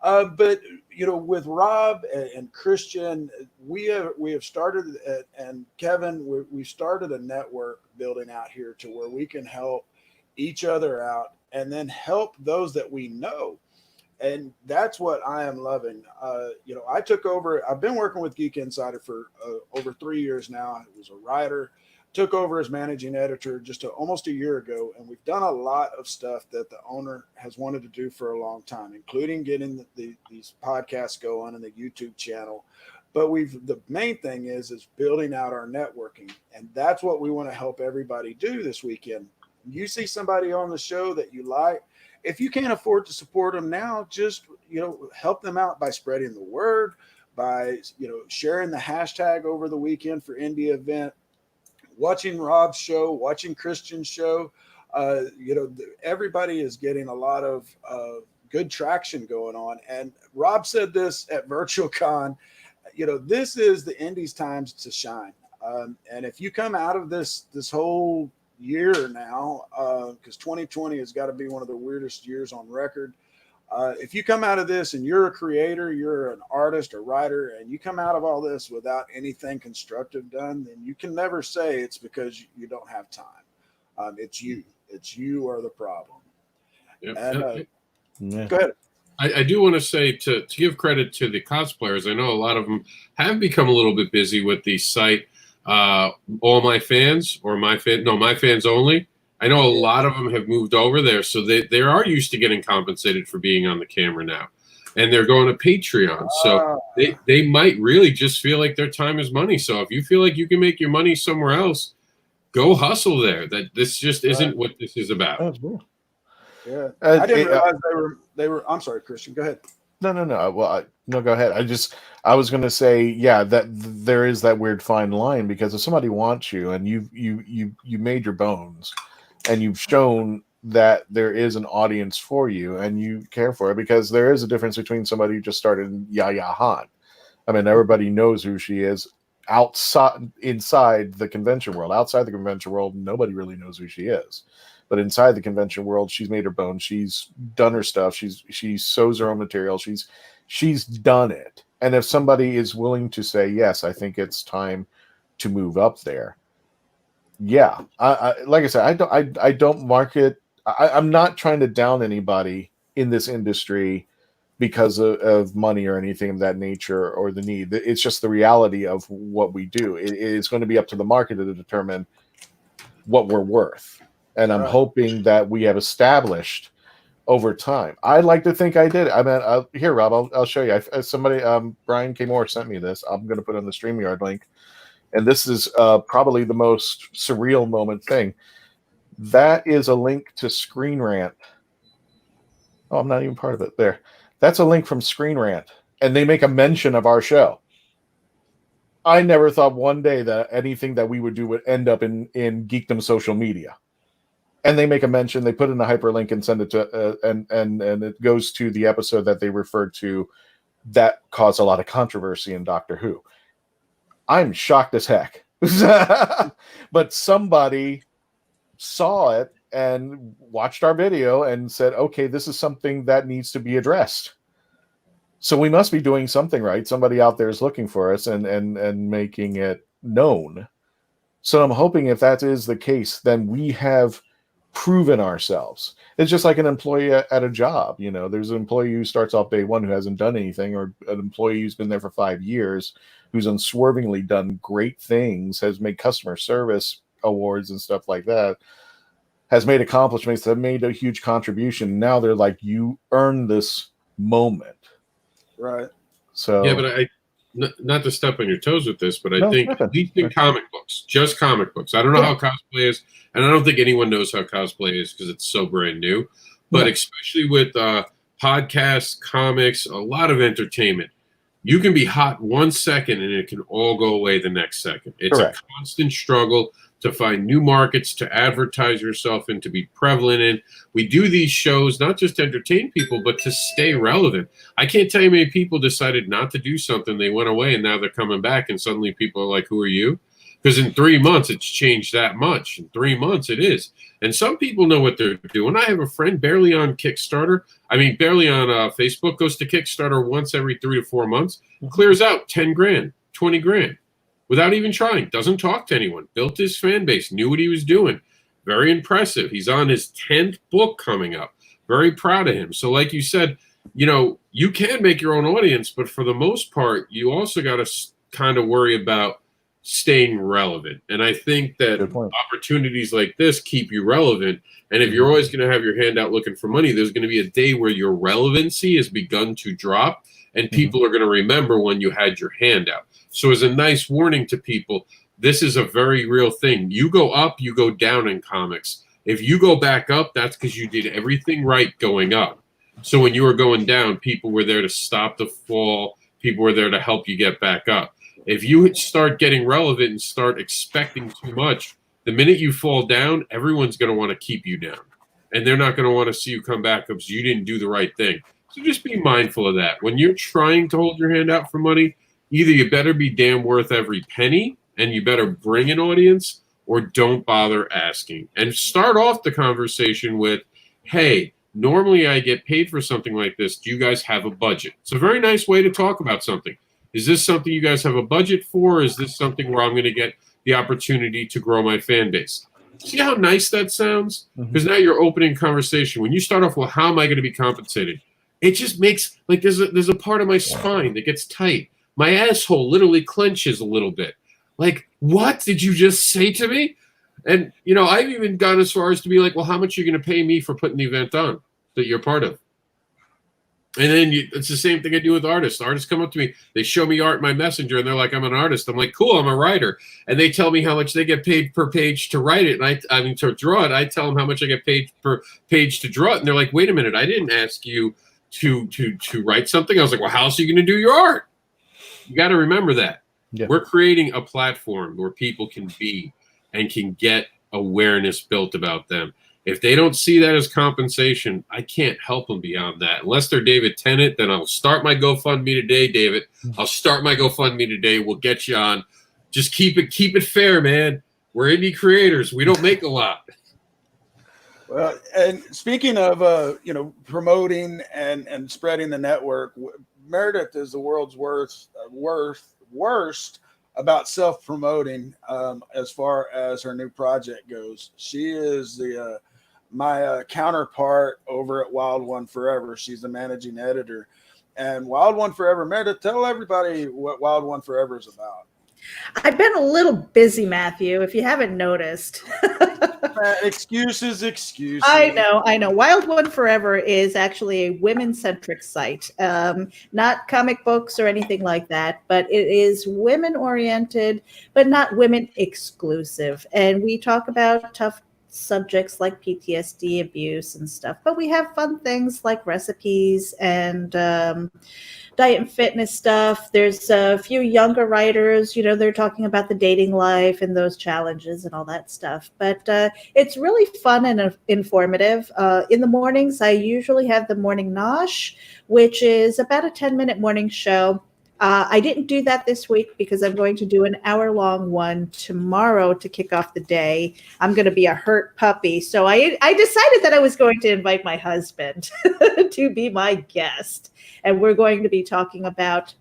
but with Rob and Christian, we have started, and Kevin, we started a network building out here to where we can help each other out and then help those that we know. And that's what I am loving. I took over. I've been working with Geek Insider for over 3 years now. I was a writer. Took over as managing editor just almost a year ago, and we've done a lot of stuff that the owner has wanted to do for a long time, including getting these podcasts going and the YouTube channel. But the main thing is building out our networking, and that's what we want to help everybody do this weekend. You see somebody on the show that you like, if you can't afford to support them now, just help them out by spreading the word, by sharing the hashtag over the weekend for Indie Event. Watching Rob's show, watching Christian's show, everybody is getting a lot of good traction going on. And Rob said this at VirtualCon, this is the Indies times to shine. And if you come out of this whole year now, because 2020 has got to be one of the weirdest years on record. If you come out of this and you're a creator, you're an artist or writer, and you come out of all this without anything constructive done, then you can never say it's because you don't have time. It's you are the problem. Yep. And go ahead. I do want to say to give credit to the cosplayers. I know a lot of them have become a little bit busy with the site. All My Fans or My Fans Only. I know a lot of them have moved over there, so they are used to getting compensated for being on the camera now, and they're going to Patreon. So they might really just feel like their time is money. So if you feel like you can make your money somewhere else, go hustle there. That this just isn't what this is about. Oh, cool. Yeah, I didn't realize they were. I'm sorry, Christian. Go ahead. No. Well, no, go ahead. I was going to say, yeah, that there is that weird fine line, because if somebody wants you and you made your bones, and you've shown that there is an audience for you and you care for it, because there is a difference between somebody who just started Yaya Han. I mean, everybody knows who she is inside the convention world. Outside the convention world, nobody really knows who she is. But inside the convention world, she's made her bones. She's done her stuff. She sews her own material. She's done it. And if somebody is willing to say, yes, I think it's time to move up there, yeah, I like I said, I don't market. I'm not trying to down anybody in this industry because of money or anything of that nature or the need. It's just the reality of what we do. It's going to be up to the market to determine what we're worth. And I'm hoping that we have established over time. I'd like to think I did. I mean, here, Rob, I'll show you. Somebody, Brian K. Moore sent me this. I'm going to put on the StreamYard link. And this is probably the most surreal moment thing. That is a link to Screen Rant. Oh, I'm not even part of it. There. That's a link from Screen Rant. And they make a mention of our show. I never thought one day that anything that we would do would end up in Geekdom social media. And they make a mention, they put in a hyperlink and send it to, and it goes to the episode that they referred to that caused a lot of controversy in Doctor Who. I'm shocked as heck. But somebody saw it and watched our video and said, okay, this is something that needs to be addressed. So we must be doing something right. Somebody out there is looking for us and making it known. So I'm hoping if that is the case, then we have proven ourselves. It's just like an employee at a job. You know, there's an employee who starts off day one who hasn't done anything, or an employee who's been there for 5 years, who's unswervingly done great things, has made customer service awards and stuff like that, has made accomplishments, that made a huge contribution. Now they're like, you earned this moment. Right. So yeah, but not to step on your toes with this, but I think at least in comic books, just comic books. I don't know how cosplay is, and I don't think anyone knows how cosplay is because it's so brand new. But especially with podcasts, comics, a lot of entertainment, you can be hot 1 second and it can all go away the next second. It's a constant struggle to find new markets, to advertise yourself and to be prevalent in. We do these shows not just to entertain people, but to stay relevant. I can't tell you how many people decided not to do something. They went away and now they're coming back and suddenly people are like, who are you? Because in 3 months, it's changed that much. In 3 months, it is. And some people know what they're doing. I have a friend barely on Kickstarter. I mean, barely on Facebook, goes to Kickstarter once every 3 to 4 months, clears out 10 grand, 20 grand. Without even trying, doesn't talk to anyone, built his fan base, knew what he was doing. Very impressive. He's on his 10th book coming up. Very proud of him. So like you said, you know, you can make your own audience, but for the most part, you also got to kind of worry about staying relevant. And I think that opportunities like this keep you relevant. And if you're always going to have your hand out looking for money, there's going to be a day where your relevancy has begun to drop and people are going to remember when you had your hand out. So as a nice warning to people, this is a very real thing. You go up, you go down in comics. If you go back up, that's because you did everything right going up. So when you were going down, people were there to stop the fall. People were there to help you get back up. If you start getting relevant and start expecting too much, the minute you fall down, everyone's going to want to keep you down. And they're not going to want to see you come back up because you didn't do the right thing. So just be mindful of that. When you're trying to hold your hand out for money, either you better be damn worth every penny and you better bring an audience, or don't bother asking. And start off the conversation with, hey, normally I get paid for something like this. Do you guys have a budget? It's a very nice way to talk about something. Is this something you guys have a budget for? Or is this something where I'm going to get the opportunity to grow my fan base? See how nice that sounds? Because now you're opening conversation. When you start off, well, how am I going to be compensated? It just makes, like, there's a part of my spine that gets tight. My asshole literally clenches a little bit. Like, what did you just say to me? And, you know, I've even gone as far as to be like, well, how much are you going to pay me for putting the event on that you're part of? And then it's the same thing I do with artists. Artists come up to me. They show me art in my messenger, and they're like, I'm an artist. I'm like, cool, I'm a writer. And they tell me how much they get paid per page to write it. And I mean, to draw it. I tell them how much I get paid per page to draw it. And they're like, wait a minute, I didn't ask you to write something. I was like, well, how else are you going to do your art? You got to remember that. Yeah. We're creating a platform where people can be and can get awareness built about them. If they don't see that as compensation, I can't help them beyond that. Unless they're David Tennant, then I'll start my GoFundMe today, David. I'll start my GoFundMe today. We'll get you on. Just keep it fair, man. We're indie creators. We don't make a lot. Well, and speaking of promoting and spreading the network, Meredith is the world's worst about self-promoting as far as her new project goes. She is my counterpart over at Wild One Forever. She's the managing editor. And Wild One Forever, Meredith, tell everybody what Wild One Forever is about. I've been a little busy, Matthew, if you haven't noticed. Excuses. I know. Wild One Forever is actually a women-centric site. Not comic books or anything like that, but it is women-oriented, but not women-exclusive. And we talk about tough subjects like PTSD, abuse, and stuff. But we have fun things like recipes and diet and fitness stuff. There's a few younger writers, they're talking about the dating life and those challenges and all that stuff. But it's really fun and informative. In the mornings, I usually have the Morning Nosh, which is about a 10-minute morning show. I didn't do that this week because I'm going to do an hour-long one tomorrow to kick off the day. I'm going to be a hurt puppy. So I decided that I was going to invite my husband to be my guest. And we're going to be talking about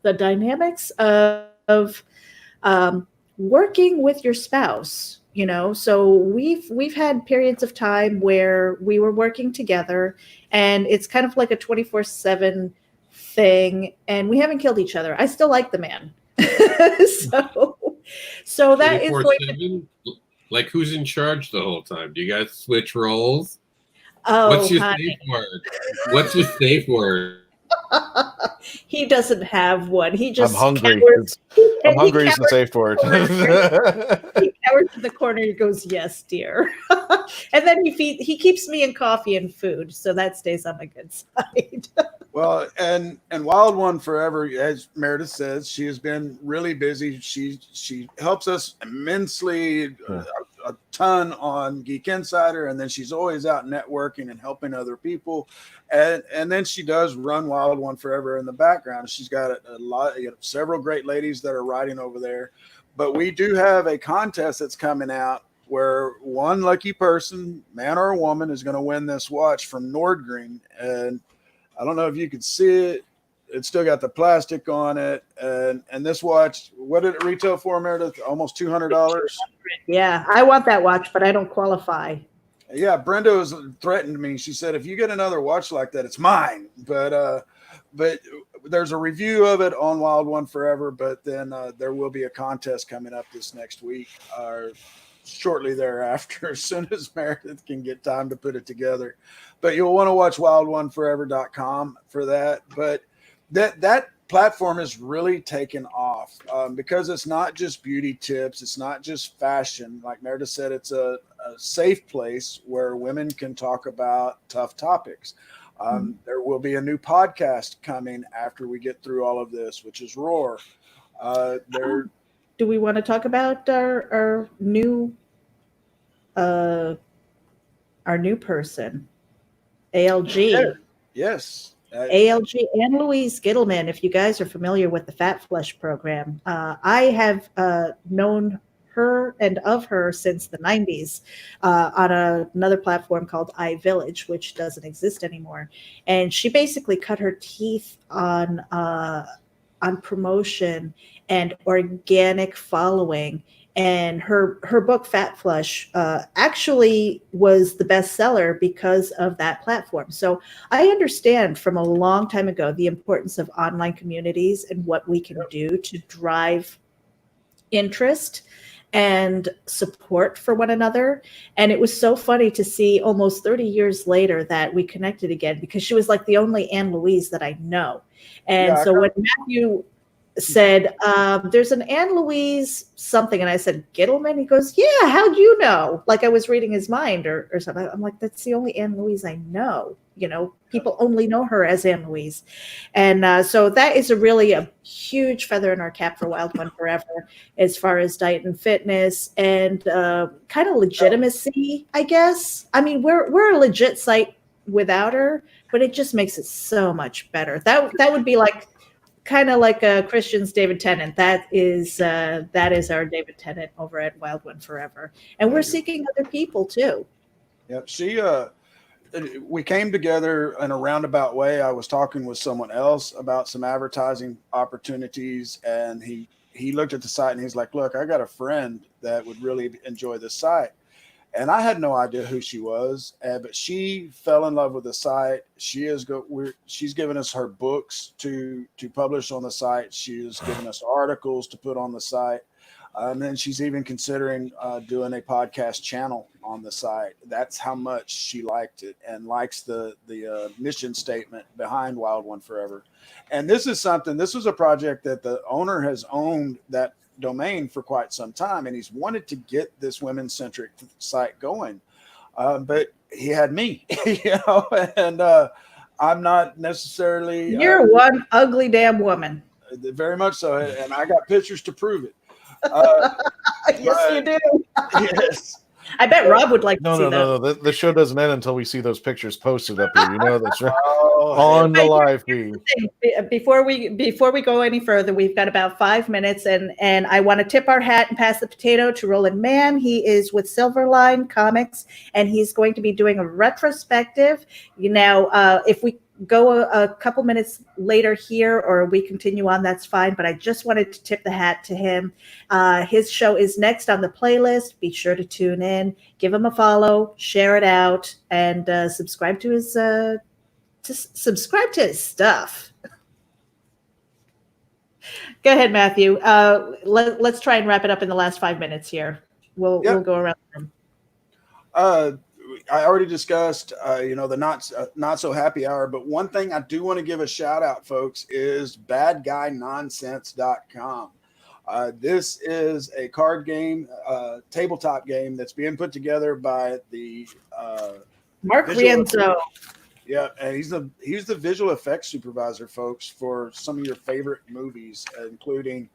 the dynamics of working with your spouse. So we've had periods of time where we were working together, and it's kind of like a 24/7 thing, and we haven't killed each other. I still like the man. so that is like who's in charge the whole time? Do you guys switch roles? Oh, what's your safe word? What's your safe word? He doesn't have one. He just I'm hungry. I'm hungry is the safe word. He cowers in the corner. He goes, "Yes, dear," and then he keeps me in coffee and food, so that stays on my good side. Well, and Wild One Forever, as Meredith says, she has been really busy. She helps us immensely, a ton on Geek Insider, and then she's always out networking and helping other people, and then she does run Wild One Forever in the background. She's got a lot, several great ladies that are writing over there, but we do have a contest that's coming out where one lucky person, man or a woman, is going to win this watch from Nordgreen. And I don't know if you can see it. It's still got the plastic on it. And this watch, what did it retail for, Meredith? Almost $200. Yeah, I want that watch, but I don't qualify. Yeah, Brenda has threatened me. She said, if you get another watch like that, it's mine. But there's a review of it on Wild One Forever, but then there will be a contest coming up this next week or shortly thereafter, as soon as Meredith can get time to put it together. But you'll want to watch wildoneforever.com for that. But that platform is really taken off because it's not just beauty tips. It's not just fashion. Like Meredith said, it's a safe place where women can talk about tough topics. There will be a new podcast coming after we get through all of this, which is Roar. Do we want to talk about our new person, ALG? Yes. ALG and Louise Gittleman, if you guys are familiar with the Fat Flush program. I have known her and of her since the 90s on another platform called iVillage, which doesn't exist anymore. And she basically cut her teeth on promotion and organic following. And her book, Fat Flush, actually was the bestseller because of that platform. So I understand from a long time ago the importance of online communities and what we can do to drive interest and support for one another. And it was so funny to see almost 30 years later that we connected again, because she was like the only Anne Louise that I know. And so when Matthew said, there's an Anne Louise something, and I said, Gittleman? He goes, yeah, how'd you know? Like I was reading his mind or something. I'm like, that's the only Anne Louise I know. People only know her as Anne Louise. And so that is really a huge feather in our cap for Wild One Forever as far as diet and fitness and kind of legitimacy, I guess. I mean, we're a legit site without her, but it just makes it so much better. That would be like kind of like a Christian's David Tennant. That is our David Tennant over at Wild One Forever. And we're seeking other people too. Yep. We came together in a roundabout way. I was talking with someone else about some advertising opportunities, and he looked at the site and he's like, look, I got a friend that would really enjoy this site. And I had no idea who she was, but she fell in love with the site. She's given us her books to publish on the site. She has given us articles to put on the site. And then she's even considering doing a podcast channel on the site. That's how much she liked it and likes the mission statement behind Wild One Forever. And this was a project that the owner has owned that domain for quite some time, and he's wanted to get this women-centric site going. But he had me, and I'm not necessarily. You're one ugly damn woman. Very much so, and I got pictures to prove it. Yes, you do. Yes. I bet Rob would like to see that. No. The show doesn't end until we see those pictures posted up here. You know that's right. Oh, On the live feed. Before we go any further, we've got about 5 minutes, and I want to tip our hat and pass the potato to Roland Mann. He is with Silverline Comics, and he's going to be doing a retrospective. If we go a couple minutes later here, or we continue on, that's fine. But I just wanted to tip the hat to him. His show is next on the playlist. Be sure to tune in, give him a follow, share it out, and subscribe to his stuff. Go ahead, Matthew. Let's try and wrap it up in the last 5 minutes here. We'll go around the room. I already discussed, the not so happy hour, but one thing I do want to give a shout out, folks, is badguynonsense.com. This is a card game, tabletop game that's being put together by the Mark Rienzo. Yeah, and he's the visual effects supervisor, folks, for some of your favorite movies, including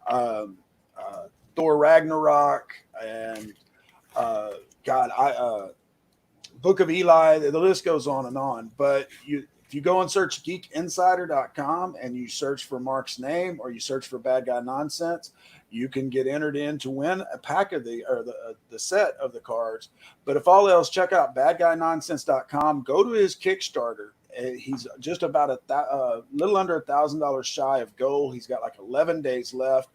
Thor Ragnarok and Book of Eli. The list goes on and on. But if you go and search geekinsider.com and you search for Mark's name, or you search for Bad Guy Nonsense, you can get entered in to win a pack of the set of the cards. But if all else, check out badguynonsense.com. Go to his Kickstarter. He's just about a little under $1,000 shy of goal. He's got like 11 days left.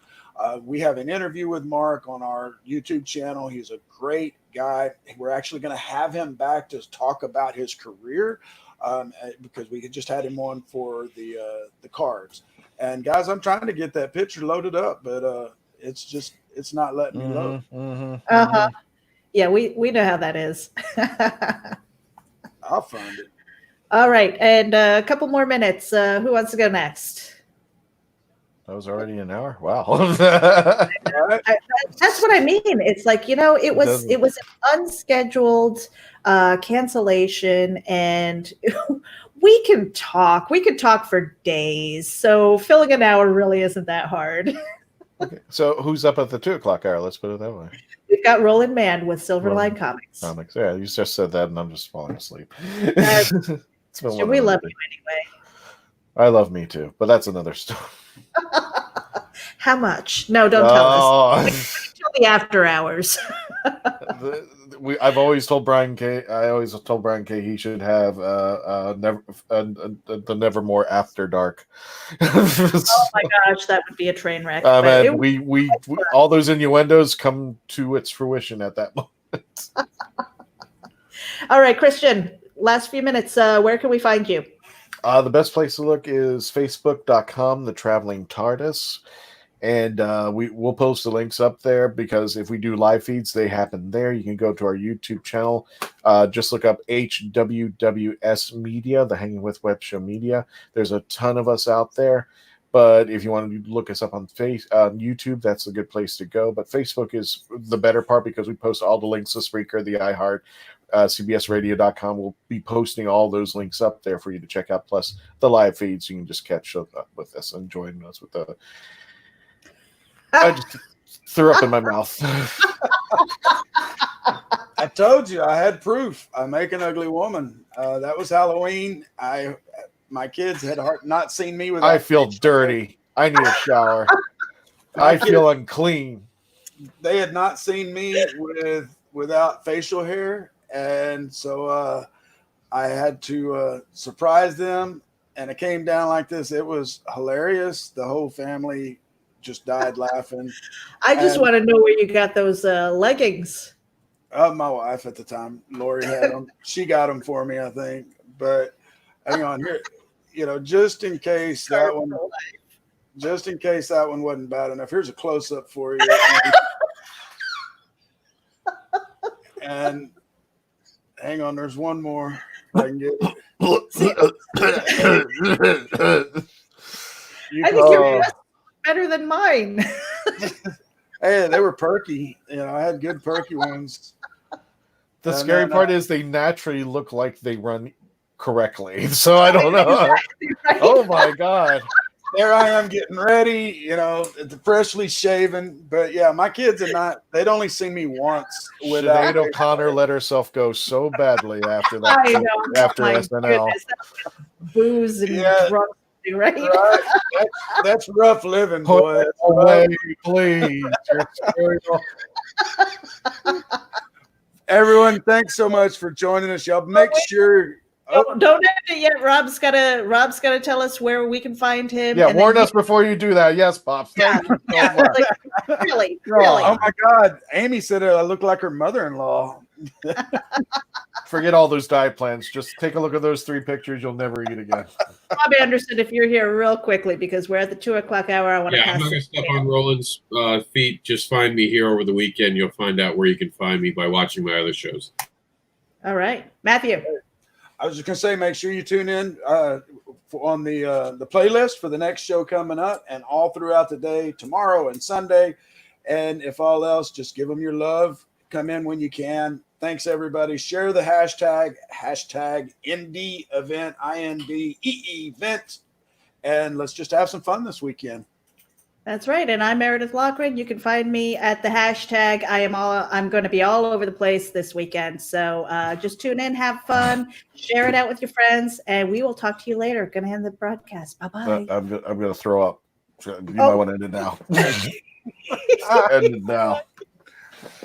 We have an interview with Mark on our YouTube channel. He's a great guy. We're actually going to have him back to talk about his career, because we just had him on for the cards. And guys, I'm trying to get that picture loaded up, but it's not letting me load. Yeah, we know how that is. I'll find it. All right, and a couple more minutes. Who wants to go next? That was already an hour. Wow. That's what I mean. It's like, it was an unscheduled cancellation, and we can talk for days. So filling an hour really isn't that hard. Okay. So who's up at the 2:00 hour? Let's put it that way. We've got Roland Mann with Silverline Comics. Yeah, you just said that, and I'm just falling asleep. We love you anyway. I love me too, but that's another story. How much? No, don't tell us. Until the after hours. I've always told Brian K. He should have the Nevermore After Dark. Oh my gosh, that would be a train wreck. Man, we all those innuendos come to its fruition at that moment. All right, Christian, last few minutes. Where can we find you? The best place to look is facebook.com, The Traveling TARDIS. And we'll post the links up there, because if we do live feeds, they happen there. You can go to our YouTube channel. Just look up HWWS Media, the Hanging with Web Show Media. There's a ton of us out there. But if you want to look us up on YouTube, that's a good place to go. But Facebook is the better part, because we post all the links to Spreaker, the iHeart, CBSRadio.com. We'll be posting all those links up there for you to check out, plus the live feeds. You can just catch up with us and join us with the... I just threw up in my mouth. I told you I had proof. I make an ugly woman. That was Halloween. My kids had not seen me without. I feel dirty. I need a shower. I feel unclean. They had not seen me without facial hair, and so I had to surprise them. And it came down like this. It was hilarious. The whole family just died laughing. I just want to know where you got those leggings. My wife at the time, Lori, had them. She got them for me, I think. But hang on here, just in case that one wasn't bad enough. Here's a close up for you. And hang on, there's one more. I can get I think you're better than mine. Hey, they were perky. I had good perky ones. The And scary then, part is they naturally look like they run correctly. So I don't know. Exactly right. Oh my God. there I am getting ready, freshly shaven. But yeah, my kids they'd only seen me once without. Sinead O'Connor let herself go so badly after that. I know. After My SNL. goodness, that's booze and drugs, right? Right. That's rough living, Put boy. it away, please. You're scary. Everyone, thanks so much for joining us. Y'all make sure. Don't end it yet. Rob's gotta tell us where we can find him. Yeah, and warn then us before you do that. Yes, Pops. Thank you so much. really. Oh my God. Amy said I look like her mother-in-law. Forget all those diet plans. Just take a look at those 3 pictures. You'll never eat again. Bob Anderson, if you're here real quickly, because we're at the 2:00 hour. I want to Yeah, pass I'm not going to step on Roland's feet. Just find me here over the weekend. You'll find out where you can find me by watching my other shows. All right, Matthew. I was just going to say, make sure you tune in on the playlist for the next show coming up and all throughout the day, tomorrow and Sunday. And if all else, just give them your love. Come in when you can. Thanks, everybody. Share the hashtag indie event, INDEE event. And let's just have some fun this weekend. That's right. And I'm Meredith Loughran. You can find me at the hashtag. I'm going to be all over the place this weekend. So just tune in, have fun, share it out with your friends, and we will talk to you later. Going to end the broadcast. Bye-bye. I'm going to throw up. You might want to end it now. End it now.